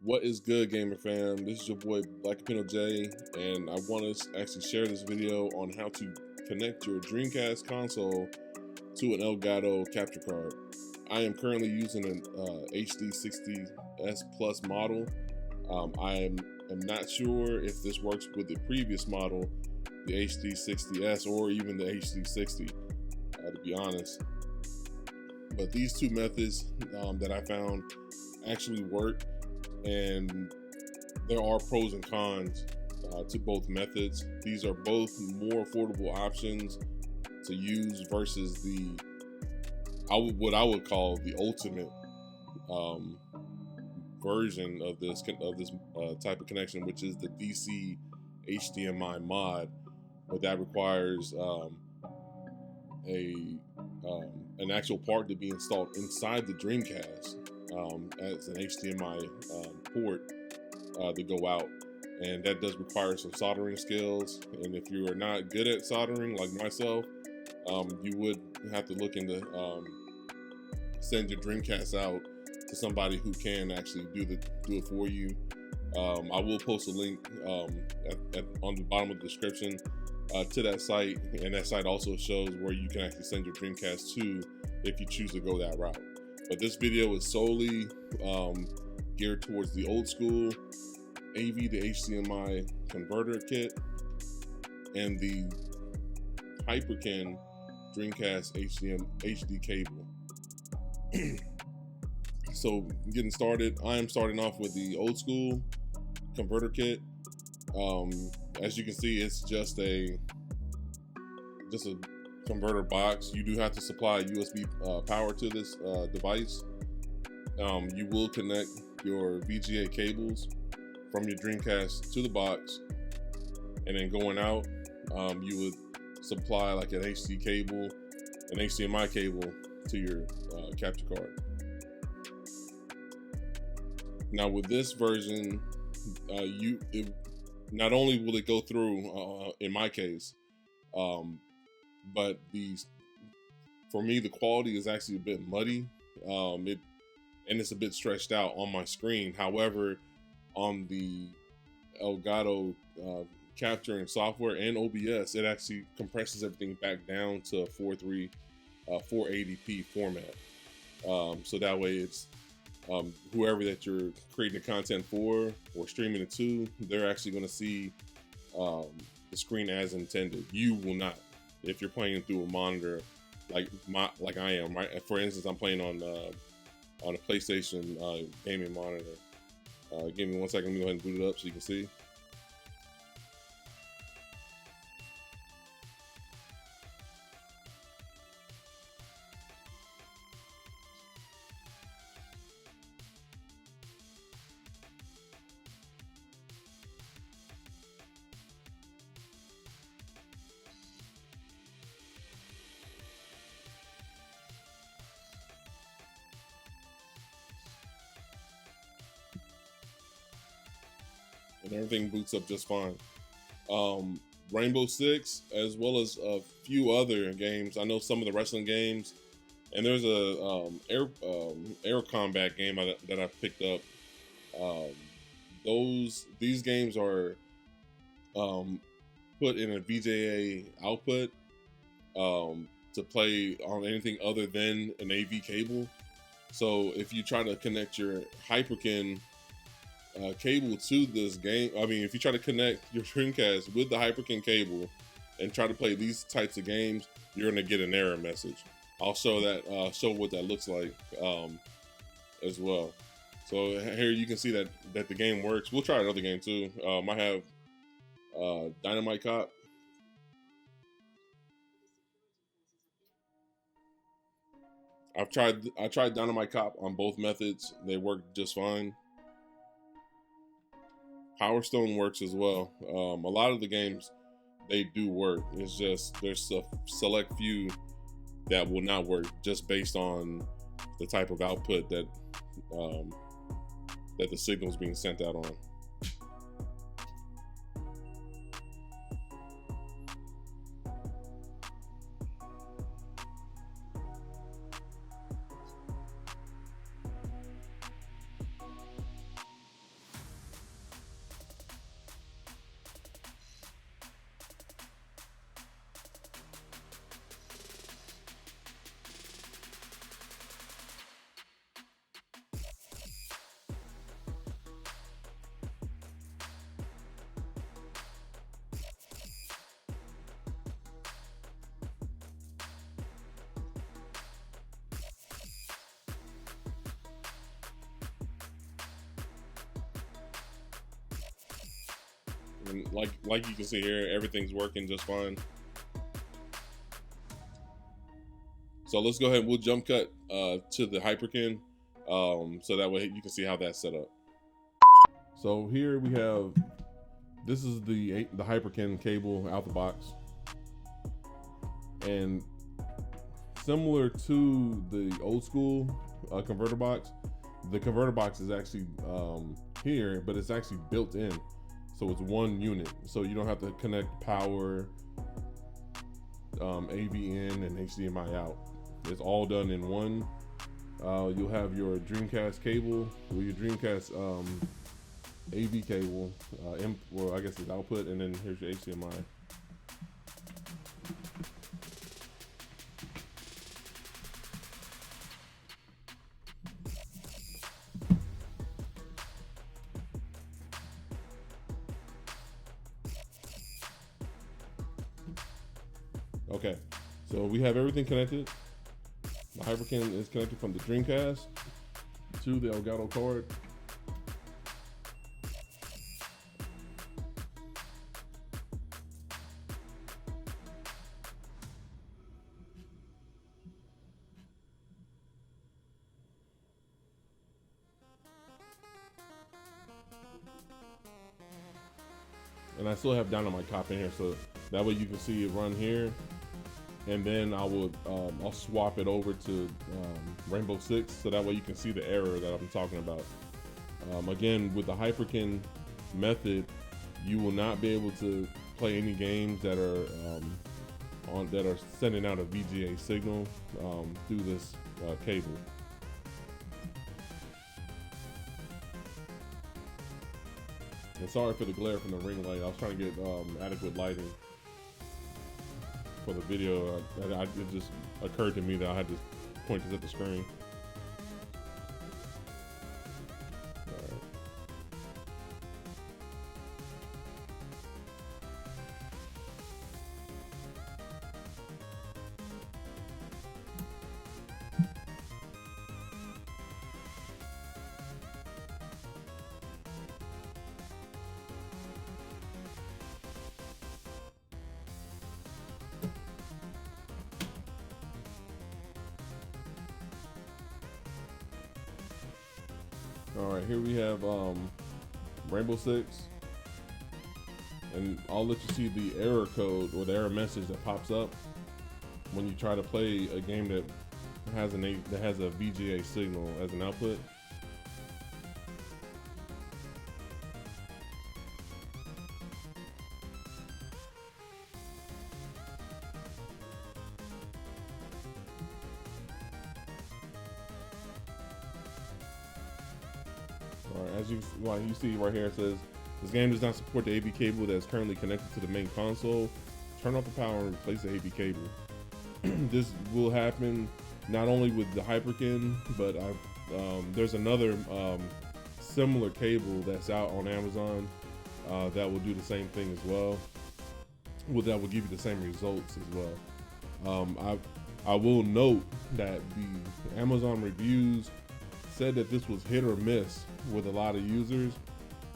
What is good, gamer fam? This is your boy Black Pino J, and I want to actually share this video on how to connect your Dreamcast console to an Elgato Capture Card. I am currently using an HD60S Plus model. I am not sure if this works with the previous model, the HD60S, or even the HD60, to be honest. But these two methods that I found actually work, and there are pros and cons to both methods. These are both more affordable options to use versus what I would call the ultimate version of this type of connection, which is the DCHDMI mod, but that requires an actual part to be installed inside the Dreamcast as an HDMI port to go out, and that does require some soldering skills. And if you are not good at soldering, like myself, you would have to look into send your Dreamcast out to somebody who can actually do it for you. I will post a link on the bottom of the description to that site, and that site also shows where you can actually send your Dreamcast to if you choose to go that route. But this video is solely geared towards the old school AV to HDMI converter kit and the Hyperkin Dreamcast HD cable. So getting started, I am starting off with the old school converter kit. As you can see, it's just a converter box. You do have to supply USB power to this device. You will connect your VGA cables from your Dreamcast to the box, and then going out, you would supply like an HD cable, an HDMI cable to your capture card. Now with this version, not only will it go through, in my case, but for me, the quality is actually a bit muddy, and it's a bit stretched out on my screen. However, on the Elgato capturing software and OBS, it actually compresses everything back down to 480p format. So that way it's whoever that you're creating the content for or streaming it to, they're actually going to see the screen as intended. You will not, if you're playing through a monitor like I am. Right? For instance, I'm playing on a PlayStation gaming monitor. Give me 1 second. Let me go ahead and boot it up so you can see. And everything boots up just fine. Rainbow Six, as well as a few other games. I know some of the wrestling games, and there's a air combat game that I picked up. These games are put in a VGA output to play on anything other than an AV cable. So if you try to connect your Hyperkin cable to this game, if you try to connect your Dreamcast with the Hyperkin cable and try to play these types of games, you're gonna get an error message. I'll show what that looks like as well. So here you can see that the game works. We'll try another game too. I have Dynamite Cop. I tried Dynamite Cop on both methods. They work just fine. Power Stone works as well. A lot of the games, they do work. It's just there's a select few that will not work just based on the type of output that the signal is being sent out on. And like you can see here, everything's working just fine. So let's go ahead and we'll jump cut to the Hyperkin, so that way you can see how that's set up. So here we have, this is the Hyperkin cable out the box, and similar to the old school converter box, the converter box is actually here, but it's actually built in, so it's one unit, so you don't have to connect power, AV in and HDMI out. It's all done in one. You'll have your Dreamcast cable, or your Dreamcast AV cable, well, I guess it's output, and then here's your HDMI. Okay, so we have everything connected. The Hyperkin is connected from the Dreamcast to the Elgato card. And I still have Dynamite Cop in here, so that way you can see it run here. And then I will I'll swap it over to Rainbow Six, so that way you can see the error that I'm talking about. Again, with the Hyperkin method, you will not be able to play any games that are sending out a VGA signal through this cable. And sorry for the glare from the ring light. I was trying to get adequate lighting for the video. It just occurred to me that I had to point this at the screen. All right, here we have Rainbow Six, and I'll let you see the error code or the error message that pops up when you try to play a game that has a VGA signal as an output. As you see right here, it says this game does not support the AV cable that is currently connected to the main console. Turn off the power and replace the AV cable. This will happen not only with the Hyperkin, but there's another similar cable that's out on Amazon that will do the same thing as well. That will give you the same results as well. I will note that the Amazon reviews said that this was hit or miss with a lot of users.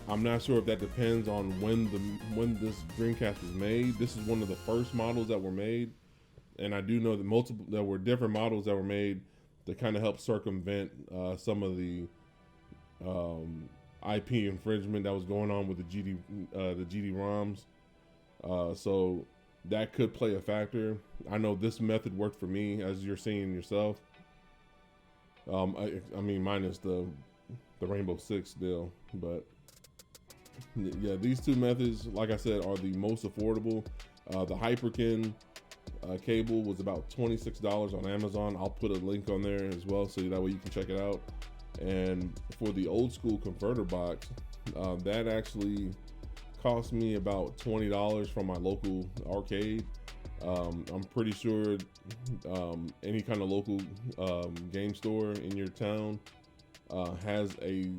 I'm not sure if that depends on when this Dreamcast was made. This is one of the first models that were made, and I do know that there were different models that were made to kind of help circumvent some of the IP infringement that was going on with the GD-ROMs. So that could play a factor. I know this method worked for me, as you're seeing yourself. I mean, minus the Rainbow Six deal, but yeah, these two methods, like I said, are the most affordable. The Hyperkin cable was about $26 on Amazon. I'll put a link on there as well, so that way you can check it out. And for the old school converter box, that actually cost me about $20 from my local arcade. I'm pretty sure any kind of local game store in your town has a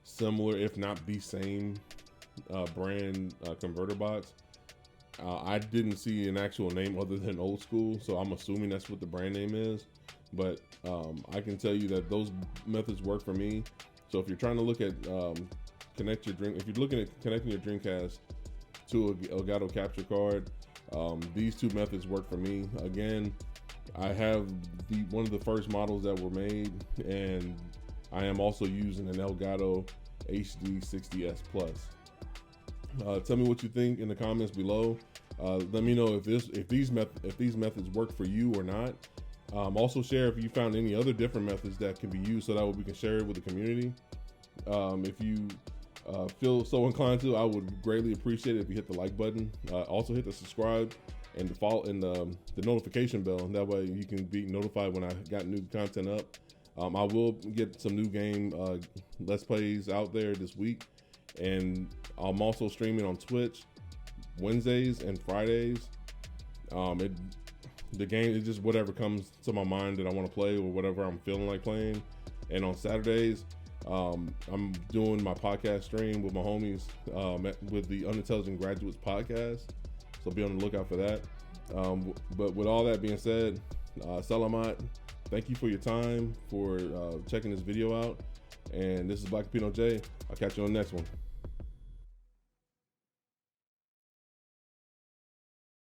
similar, if not the same, brand converter box. I didn't see an actual name other than Old School, so I'm assuming that's what the brand name is. But I can tell you that those methods work for me. So if you're trying to look at if you're looking at connecting your Dreamcast to Elgato Capture Card. These two methods work for me. Again, I have one of the first models that were made, and I am also using an Elgato HD60S Plus. Tell me what you think in the comments below. Let me know if these methods work for you or not. Also share if you found any other different methods that can be used, so that way we can share it with the community. If you feel so inclined to, I would greatly appreciate it if you hit the like button. Also hit the subscribe and the follow and the notification bell. That way you can be notified when I got new content up. I will get some new game Let's Plays out there this week, and I'm also streaming on Twitch Wednesdays and Fridays. The game is just whatever comes to my mind that I want to play, or whatever I'm feeling like playing. And on Saturdays, I'm doing my podcast stream with my homies with the Unintelligent Graduates podcast, so be on the lookout for that. But with all that being said, Salamat, thank you for your time, for checking this video out. And this is Black Pino J. I'll catch you on the next one.